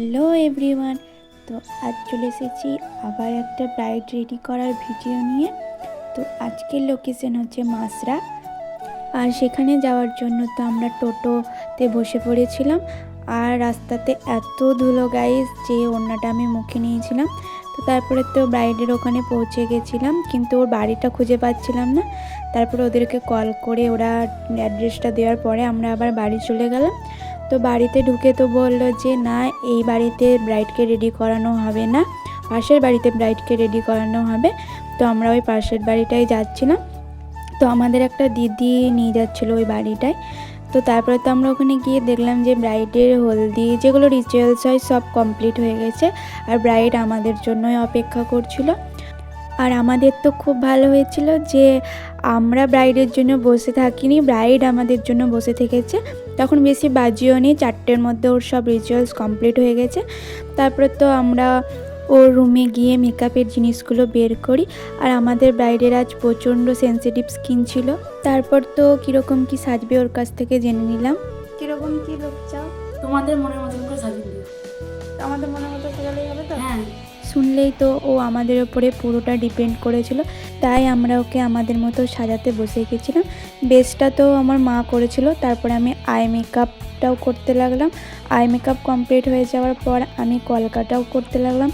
Hello everyone. তো আজ চলে এসেছি আবার একটা ব্রাইড রেডি করার ভিডিও নিয়ে। তো আজকের লোকেশন হচ্ছে মাসরা, আর সেখানে যাওয়ার জন্য তো আমরা টোটোতে বসে পড়েছিলাম। আর রাস্তাতে এত ধুলো গাইস যে ওড়নাটা আমি মুখে নিয়েছিলাম। তো তারপরে তো ব্রাইডের ওখানে পৌঁছে গেছিলাম, কিন্তু ওর বাড়িটা খুঁজে পাচ্ছিলাম না। তারপরে ওদেরকে কল করে ওরা অ্যাড্রেসটা দেওয়ার পরে আমরা আবার বাড়ি চলে গেলাম। তো বাড়িতে ঢুকে তো বললো যে না, এই বাড়িতে ব্রাইডকে রেডি করানো হবে না, পাশের বাড়িতে ব্রাইডকে রেডি করানো হবে। তো আমরা ওই পাশের বাড়িটাই যাচ্ছিলাম। তো আমাদের একটা দিদি নিয়ে যাচ্ছিলো ওই বাড়িটায়। তো তারপরে তো আমরা ওখানে গিয়ে দেখলাম যে ব্রাইডের হলদি যেগুলো রিচুয়ালস হয় সব কমপ্লিট হয়ে গেছে, আর ব্রাইড আমাদের জন্যই অপেক্ষা করছিল। আর আমাদের তো খুব ভালো হয়েছিল যে আমরা ব্রাইডের জন্য বসে থাকিনি, ব্রাইড আমাদের জন্য বসে থেকেছে। তখন বেশি বাজিও নেই, 4টের মধ্যে ওর সব রিচুয়ালস কমপ্লিট হয়ে গেছে। তারপরে তো আমরা ওর রুমে গিয়ে মেকআপের জিনিসগুলো বের করি। আর আমাদের ব্রাইডের আজ প্রচণ্ড সেন্সিটিভ স্কিন ছিল। তারপর তো কীরকম কি সাজবে ওর কাছ থেকে জেনে নিলাম। কিরকম কি লোক চাও? তোমাদের মনের মতন করে সাজিয়ে দিও। আমাদের মনের মতো সাজালেই হবে তো? হ্যাঁ, শুনলেই তো ও আমাদের ওপরে পুরোটা ডিপেন্ড করেছিল, তাই আমরা ওকে আমাদের মতো সাজাতে বসে গেছিলাম। বেসটা তো আমার মা করেছিল, তারপরে আমি আই মেকআপটাও করতে লাগলাম। আই মেকআপ কমপ্লিট হয়ে যাওয়ার পর আমি কলকাটাও করতে লাগলাম।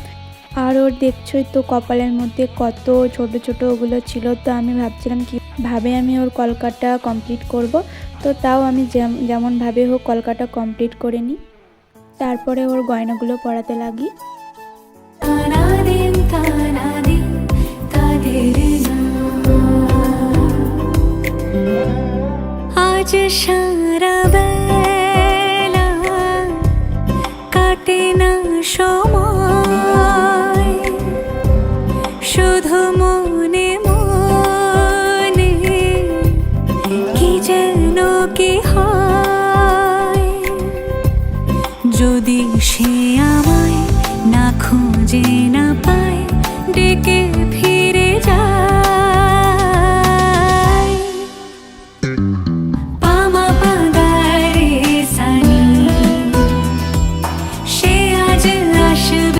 আর ওর দেখছোই তো কপালের মধ্যে কত ছোট ছোট ওগুলো ছিল। তো আমি ভাবছিলাম কীভাবে আমি ওর কলকাটা কমপ্লিট করব। তো তাও আমি যেমনভাবে হোক কলকাটা কমপ্লিট করে নিই। তারপরে ওর গয়নাগুলো পরাতে লাগি। আজ সারা বেলা কাটে না সময়, শুধু মনে মনে কি যেন কি হয়। যদি সে আমায় না খুঁজে না পায়, ডেকে ফিরে যায়। পামা পাগারে সানি, সে আজ আসবে।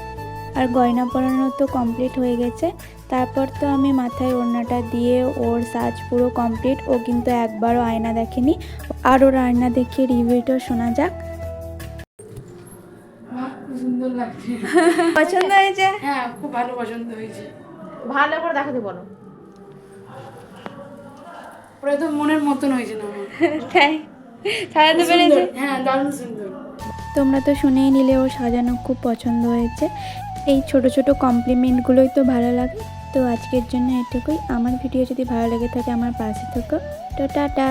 আর গয়না পরানো তো কমপ্লিট হয়ে গেছে। তারপর তো আমি মাথায় ওড়নাটা দিয়ে ওর সাজ পুরো কমপ্লিট। ও কিন্তু একবারও আয়না দেখেনি। আর ওর আয়না দেখে রিভিউটা শোনা যাক। সুন্দর লাগছে। পছন্দ হয়েছে? হ্যাঁ, খুব ভালো পছন্দ হয়েছে। ভালো করে দেখাতে বলো। পুরো তো মনের মতন হয়েছে না আমার। তাই সাজাতে পেরেছে? হ্যাঁ, দারুণ সুন্দর। তোমরা তো শুনেই নিলে ও সাজানো খুব পছন্দ হয়েছে। এই ছোট ছোট কমপ্লিমেন্টগুলোই তো ভালো লাগে। তো আজকের জন্য এটুকুই। আমার ভিডিও যদি ভালো লেগে থাকে আমার পাশে থেকো। তো টাটা।